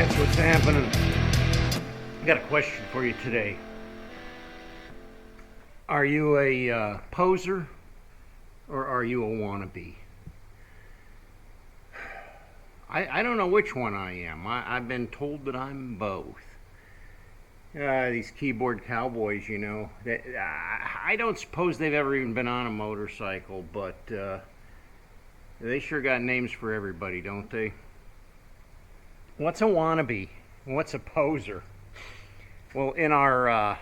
That's what's happening. I got a question for you today. Are you a poser or are you a wannabe? I don't know which one I am. I've been told that I'm both. These keyboard cowboys, I don't suppose they've ever even been on a motorcycle, but they sure got names for everybody, don't they? What's a wannabe? What's a poser? Well, in our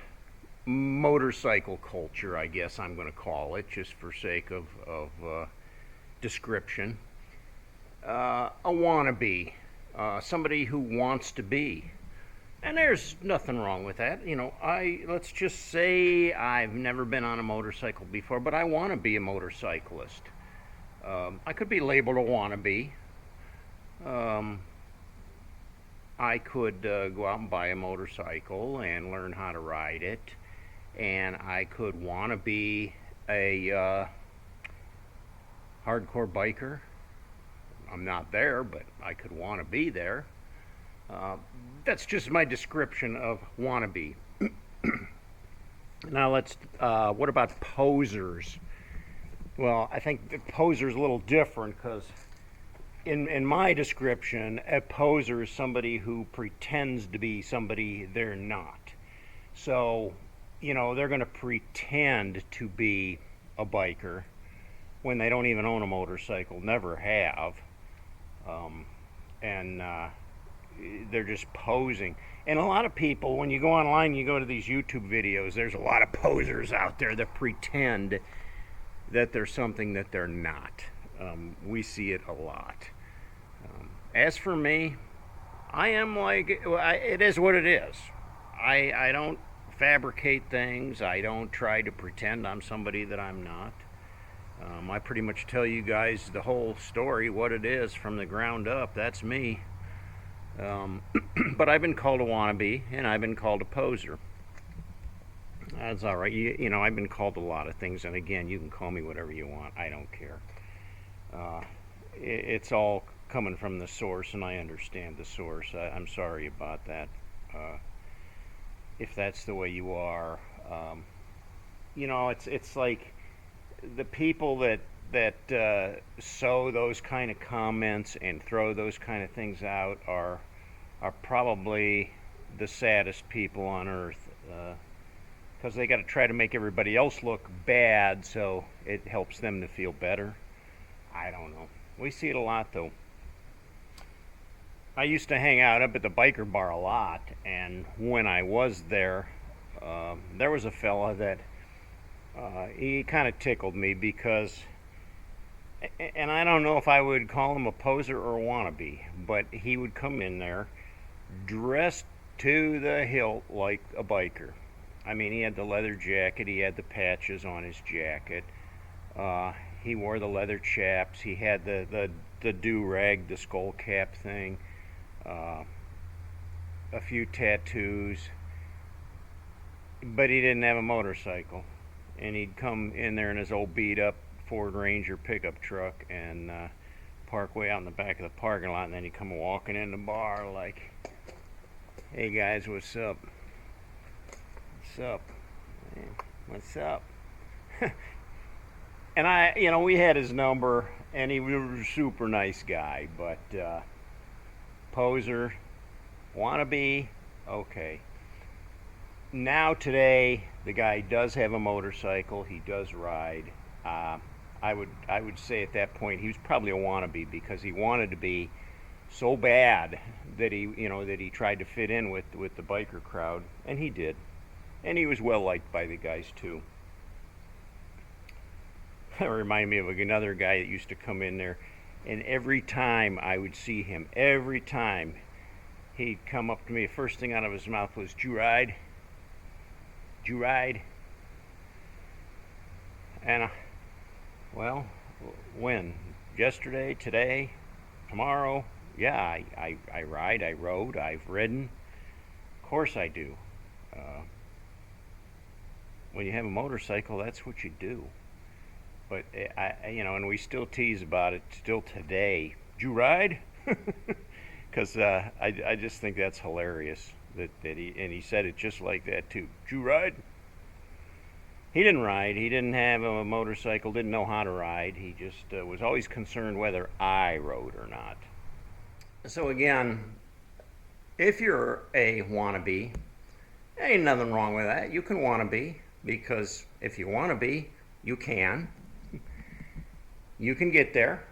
motorcycle culture, I guess I'm going to call it, just for sake of description, a wannabe, somebody who wants to be. And there's nothing wrong with that. Let's just say I've never been on a motorcycle before, but I want to be a motorcyclist. I could be labeled a wannabe. I could go out and buy a motorcycle and learn how to ride it. And I could want to be a hardcore biker. I'm not there, but I could want to be there. That's just my description of wannabe. Now what about posers? Well, I think the poser's a little different because in my description, a poser is somebody who pretends to be somebody they're not. So, they're going to pretend to be a biker when they don't even own a motorcycle, never have. And they're just posing. And a lot of people, when you go online, you go to these YouTube videos, there's a lot of posers out there that pretend that they're something that they're not. We see it a lot. As for me, I am it is what it is. I don't fabricate things. I don't try to pretend I'm somebody that I'm not. I pretty much tell you guys the whole story, what it is from the ground up. That's me. But I've been called a wannabe, and I've been called a poser. That's all right. I've been called a lot of things, and again, you can call me whatever you want. I don't care. It's all coming from the source, and I understand the source. I'm sorry about that. If that's the way you are, it's like the people that sow those kind of comments and throw those kind of things out are probably the saddest people on earth, because they got to try to make everybody else look bad so it helps them to feel better. I don't know. We see it a lot, though. I used to hang out up at the biker bar a lot, and when I was there, there was a fella that he kind of tickled me because, and I don't know if I would call him a poser or a wannabe, but he would come in there dressed to the hilt like a biker. I mean, he had the leather jacket, he had the patches on his jacket, he wore the leather chaps, he had the do-rag, the skull cap thing, a few tattoos, but he didn't have a motorcycle. And he'd come in there in his old beat-up Ford Ranger pickup truck and park way out in the back of the parking lot, and then he'd come walking in the bar like, "Hey guys, what's up? What's up? Hey, what's up?" And we had his number, and he was a super nice guy, but poser, wannabe, okay. Now today, the guy does have a motorcycle. He does ride. I would say at that point he was probably a wannabe because he wanted to be so bad that he tried to fit in with the biker crowd, and he did, and he was well liked by the guys too. That reminded me of another guy that used to come in there, and every time I would see him, every time he'd come up to me, the first thing out of his mouth was, "Did you ride? Did you ride?" And well, when? Yesterday, today, tomorrow? Yeah, I ride, I rode, I've ridden. Of course I do. When you have a motorcycle, that's what you do. But and we still tease about it still today. Did you ride? because I just think that's hilarious that he said it just like that too. Did you ride? He didn't ride. He didn't have a motorcycle. Didn't know how to ride. He just was always concerned whether I rode or not. So again, if you're a wannabe, ain't nothing wrong with that. You can wannabe, because if you want to be, you can. You can get there.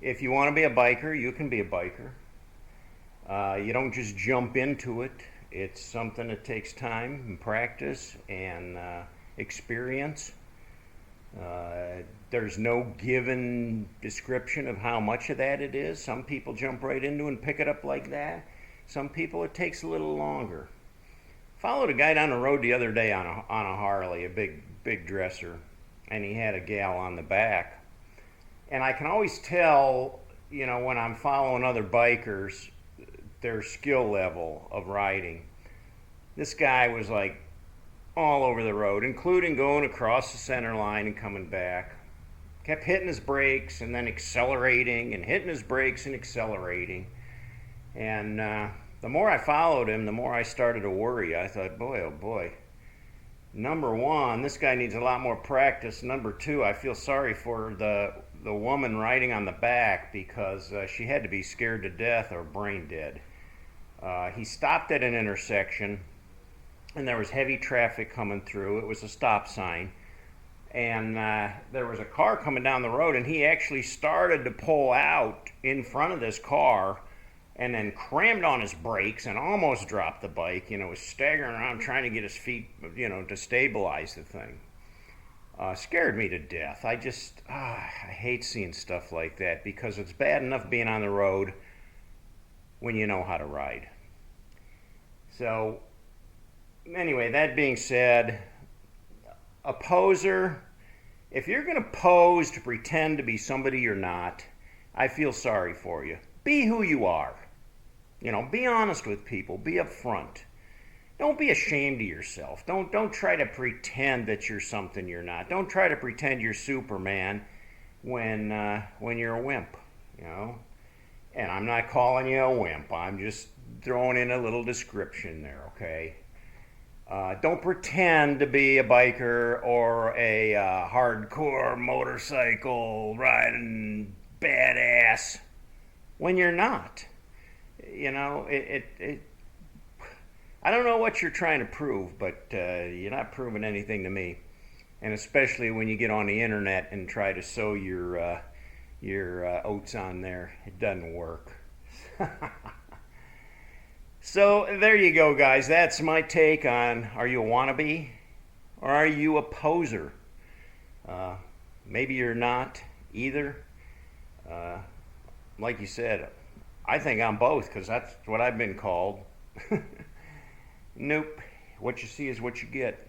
If you want to be a biker, you can be a biker. You don't just jump into it. It's something that takes time and practice and experience. There's no given description of how much of that it is. Some people jump right into and pick it up like that. Some people it takes a little longer. Followed a guy down the road the other day on a Harley, a big dresser, and he had a gal on the back. And I can always tell, when I'm following other bikers, their skill level of riding. This guy was like all over the road, including going across the center line and coming back. Kept hitting his brakes and then accelerating and hitting his brakes and accelerating. And the more I followed him, the more I started to worry. I thought, boy, oh boy. Number one, this guy needs a lot more practice. Number two, I feel sorry for the woman riding on the back, because she had to be scared to death or brain dead. He stopped at an intersection, and there was heavy traffic coming through. It was a stop sign. And there was a car coming down the road, and he actually started to pull out in front of this car and then crammed on his brakes and almost dropped the bike. Was staggering around trying to get his feet, to stabilize the thing. Scared me to death. I hate seeing stuff like that, because it's bad enough being on the road when you know how to ride. So, anyway, that being said, a poser, if you're going to pose to pretend to be somebody you're not, I feel sorry for you. Be who you are. Be honest with people. Be upfront. Don't be ashamed of yourself. Don't try to pretend that you're something you're not. Don't try to pretend you're Superman when you're a wimp. And I'm not calling you a wimp. I'm just throwing in a little description there, okay? Don't pretend to be a biker or a hardcore motorcycle riding badass when you're not. I don't know what you're trying to prove, but you're not proving anything to me. And especially when you get on the internet and try to sow your oats on there, it doesn't work. So there you go, guys. That's my take on, are you a wannabe or are you a poser? Maybe you're not either. Like you said, I think I'm both, because that's what I've been called. Nope. What you see is what you get.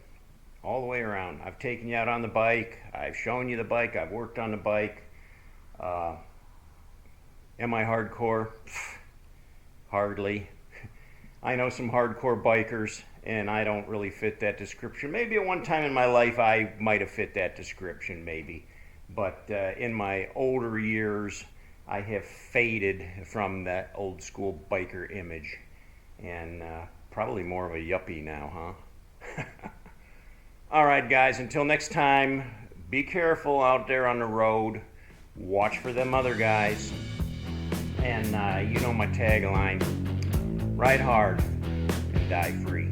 All the way around. I've taken you out on the bike. I've shown you the bike. I've worked on the bike. Am I hardcore? Hardly. I know some hardcore bikers, and I don't really fit that description. Maybe at one time in my life I might have fit that description, maybe. But in my older years, I have faded from that old school biker image, and probably more of a yuppie now, huh? All right, guys, until next time, be careful out there on the road. Watch for them other guys. And you know my tagline, ride hard and die free.